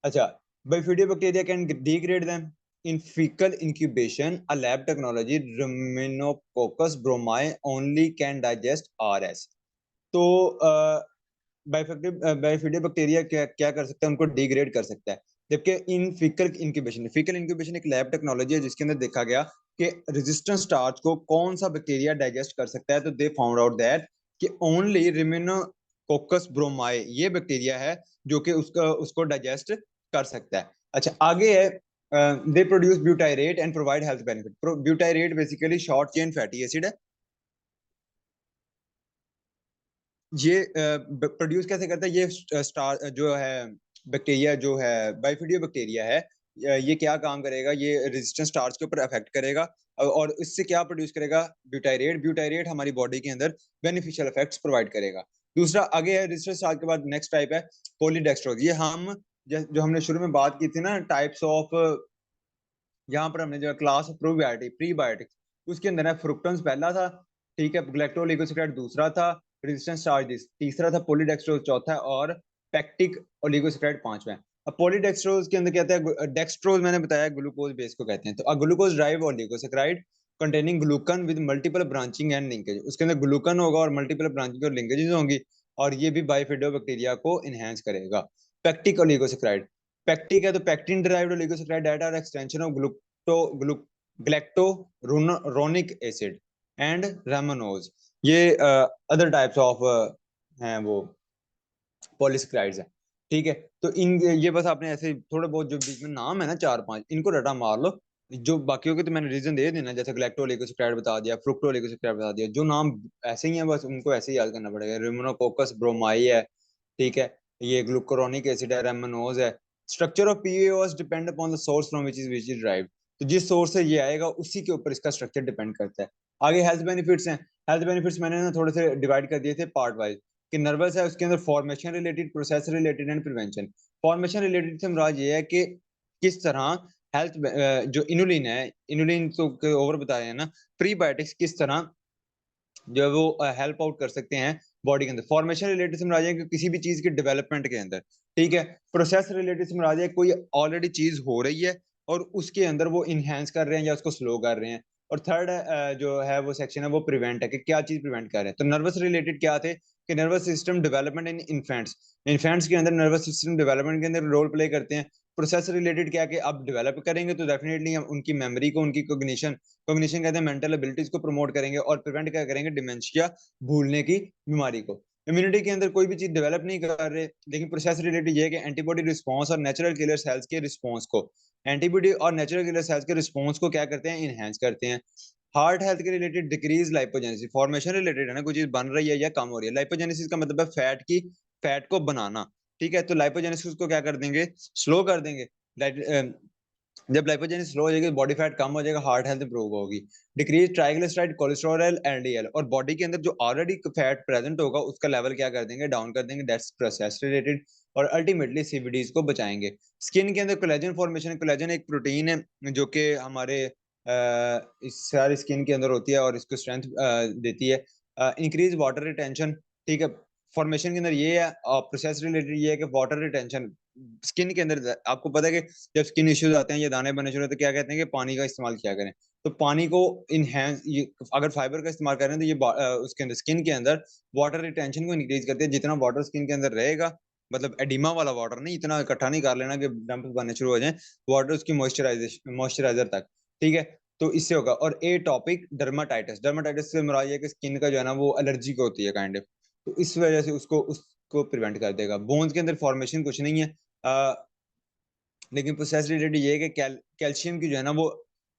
अच्छा, Bifidobacteria can degrade them in fecal incubation. A lab technology, Ruminococcus bromai, only can digest RS. तो बाइफिडियो बैक्टीरिया क्या क्या कर सकता है, उनको डिग्रेड कर सकता है। जबकि इन फीकल इंक्यूबेशन एक लैब टेक्नोलॉजी है जिसके अंदर देखा गया कि रेजिस्टेंट स्टार्च को कौन सा बैक्टीरिया डाइजेस्ट कर सकता है। तो दे फाउंड आउट दैट कि ओनली रिमिनोकोकस ब्रोमाई ये बैक्टीरिया है जो कि उसका उसको डाइजेस्ट कर सकता है। अच्छा, आगे है they produce butyrate and provide health benefit. Butyrate basically short chain fatty acid है। ये प्रोड्यूस कैसे करता है, ये स्टार जो है बैक्टीरिया जो है बाइफिडियो बैक्टीरिया है, ये क्या काम करेगा, ये रेजिस्टेंस स्टार्च के ऊपर अफेक्ट करेगा और इससे क्या प्रोड्यूस करेगा, ब्यूटाइरेट। ब्यूटाइरेट हमारी बॉडी के अंदर बेनिफिशियल इफेक्ट्स प्रोवाइड करेगा। दूसरा आगे है रेजिस्टेंस स्टार्च के बाद नेक्स्ट टाइप है पॉलीडेक्स्ट्रोज। ये हम जो हमने शुरू में बात की थी ना टाइप्स ऑफ, यहाँ पर हमने जो क्लास ऑफ प्रोबायोटिक प्रीबायोटिक्स, उसके अंदर है फ्रुक्टोन्स पहला था, ठीक है, ग्लैक्टोलिगोसेक्राइड दूसरा था, रेजिस्टेंस चार्जेस तीसरा था, पॉलीडेक्स्ट्रोज चौथा है और पैक्टिक ओलिगोसेक्राइड पांचवा है। अब पॉलीडेक्स्ट्रोज के अंदर कहते हैं, डेक्स्ट्रोज मैंने बताया ग्लूकोज बेस को कहते हैं। तो glucose drive oligosaccharide containing glucan with multiple branching and linkage, उसके अंदर ग्लूकन होगा और मल्टीपल ब्रांचिंग और लिंकेजेस होंगी, और ये भी बाइफिडो बैक्टीरिया को इनहेंस करेगा। पैक्टिक ओलिगोसेक्राइड, पैक्टिक है तो पैक्टिन ड्राइव्ड ओलिगोसेक्राइड डाटा और एक्सटेंशन ऑफ ग्लैक्टोरोनिक एसिड एंड रेमोनोज। ये अदर टाइप्स ऑफ हैं वो पॉलीसेक्राइड्स हैं, ठीक है। तो इन ये बस आपने ऐसे थोड़े बहुत जो बीच में नाम है ना चार पांच, इनको रटा मार लो। जो बाकियों के तो मैंने रीजन दे देना, जैसे ग्लैक्टोलिगोसेक्राइड बता दिया, फ्रुक्टोलिगोसेक्राइड बता दिया, जो नाम ऐसे ही है बस उनको ऐसे ही याद करना पड़ेगा। रिमोनोकोकस ब्रोमाई है, ठीक है, ये ग्लूकोरोनिक एसिड है, रेमनोज है। Structure of PAOS depend upon the source from which is derived. तो जिस सोर्स से ये आएगा उसी के ऊपर इसका स्ट्रक्चर डिपेंड करता है। आगे हेल्थ बेनिफिट्स हैं। हेल्थ बेनिफिट्स मैंने ना थोड़े से डिवाइड कर दिए थे पार्ट वाइज, कि नर्वस है उसके अंदर formation related, process related and prevention. Formation related से मुराद ये है कि किस तरह हेल्थ जो इनुलिन है, इनुलिन तो ओवर बताए हैं ना, प्रीबायोटिक्स किस तरह जो है वो हेल्प आउट कर सकते हैं बॉडी के अंदर। फॉर्मेशन रिलेटेड से मुराद है कि किसी भी चीज के डेवलपमेंट के अंदर, ठीक है। प्रोसेस रिलेटेड से मुराद है कोई ऑलरेडी चीज हो रही है और उसके अंदर वो इनहेंस कर रहे हैं या उसको स्लो कर रहे हैं। और थर्ड जो है वो सेक्शन है वो प्रिवेंट है, कि क्या चीज प्रिवेंट कर रहे हैं। तो नर्वस रिलेटेड क्या थे कि nervous system development in infants, infants के अंदर नर्वस सिस्टम डेवलपमेंट के अंदर रोल प्ले करते हैं। प्रोसेस रिलेटेड क्या, कि अब डेवलप करेंगे तो डेफिनेटली हम उनकी मेमोरी को, उनकी कोग्निशन, कोग्निशन कहते हैं मेंटल एबिलिटीज को प्रमोट करेंगे, और प्रिवेंट क्या करेंगे, डिमेंशिया, भूलने की बीमारी को। इम्यूनिटी के अंदर कोई भी चीज डेवलप नहीं कर रहे, लेकिन प्रोसेस रिलेटेड ये है कि एंटीबॉडी रिस्पॉन्स और नेचुरल किलर सेल्स के रिस्पॉन्स को, एंटीबॉडी और नेचुरल किलर सेल्स के रिस्पॉन्स को क्या करते हैं, इनहेंस करते हैं। हार्ट हेल्थ के related decrease lipogenesis, formation related है ना, कोई चीज बन रही है या कम हो रही है। लाइपोजेनेसिस का मतलब है फैट को बनाना, ठीक है। तो लाइपोजेनेसिस को क्या कर देंगे, स्लो कर देंगे। जब लाइपोजेनेसिस स्लो हो जाएगी, बॉडी फैट कम हो जाएगा, हार्ट हेल्थ इंप्रूव होगी। डिक्रीज ट्राइग्लिसराइड, कोलेस्टेरॉल, एलडीएल, और बॉडी के अंदर जो ऑलरेडी फैट प्रेजेंट होगा उसका लेवल क्या कर देंगे, डाउन कर देंगे। That's process related. और अल्टीमेटली सीवीडीज को बचाएंगे। स्किन के अंदर कोलेजन फॉर्मेशन, कोलेजन एक प्रोटीन है जो कि हमारे इस सारी स्किन के अंदर होती है और इसको स्ट्रेंथ देती है। इंक्रीज वाटर रिटेंशन, ठीक है। फॉर्मेशन के अंदर ये है, और प्रोसेस रिलेटेड ये है कि वाटर रिटेंशन स्किन के अंदर। आपको पता है कि जब स्किन इश्यूज आते हैं या दाने बनने शुरू होते हैं, तो क्या कहते हैं कि पानी का इस्तेमाल किया करें। तो पानी को इनहेंस, ये अगर फाइबर का इस्तेमाल करें तो ये उसके अंदर, स्किन के अंदर वाटर रिटेंशन को इंक्रीज करते हैं। जितना वाटर स्किन के अंदर रहेगा, मतलब एडिमा वाला वाटर नहीं, इतना इकट्ठा नहीं कर लेना कि डंप बनने शुरू हो जाए, वाटर उसकी मॉइस्चराइजेशन, मॉइस्चराइजर तक, ठीक है। तो इससे होगा। और ए टॉपिक डर्माटाइटिस, डर्माटाइटिस से मुराद है कि स्किन का जो है ना वो एलर्जी को होती है काइंड ऑफ, तो इस वजह से उसको प्रिवेंट कर देगा। बोन्स के अंदर फॉर्मेशन कुछ नहीं है, लेकिन प्रोसेस रिलेटेड ये है कि कैल्शियम की जो है ना वो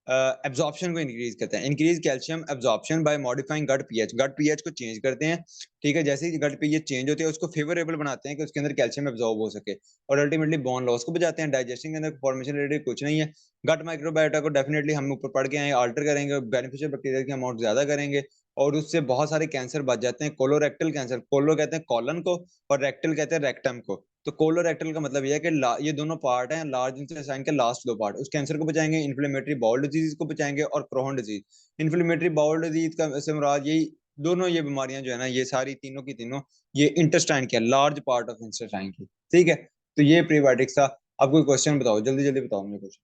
एब्जॉर्प्शन को इंक्रीज करता है। Increase calcium absorption by modifying gut pH, gut pH को चेंज करते हैं, ठीक है। जैसे ही गट पीएच चेंज होते हैं उसको फेवरेबल बनाते हैं कि उसके अंदर कैल्शियम एब्जॉर्ब हो सके, और अल्टीमेटली बोन लॉस को बचाते हैं। डाइजेशन के अंदर फॉर्मेशन रिलेटेड कुछ नहीं है। गट माइक्रोबायोटा को डेफिनेटली हम ऊपर पढ़ के आए, अल्टर करेंगे, बेनिफिशियल बैक्टीरिया की अमाउंट ज्यादा करेंगे, और उससे बहुत सारे कैंसर बच जाते हैं। कोलोरेक्टल कैंसर, कोलो कहते हैं कॉलन को, और रेक्टल कहते हैं रेक्टम को। तो कोलोरेक्टल का मतलब यह है कि ये दोनों पार्ट हैं लार्ज इंटेस्टाइन के लास्ट दो पार्ट, उस कैंसर को बचाएंगे। इन्फ्लेमेटरी बाउल डिजीज को बचाएंगे, और Crohn disease. Inflammatory bowel disease का से मुराद यही दोनों ये बीमारियां जो है ना, ये सारी तीनों की तीनों ये इंटेस्टाइन की, लार्ज पार्ट ऑफ इंटेस्टाइन की, ठीक है। तो ये प्रीबायोटिक्स था। आप कोई क्वेश्चन बताओ, जल्दी जल्दी बताओ मुझे कुछ।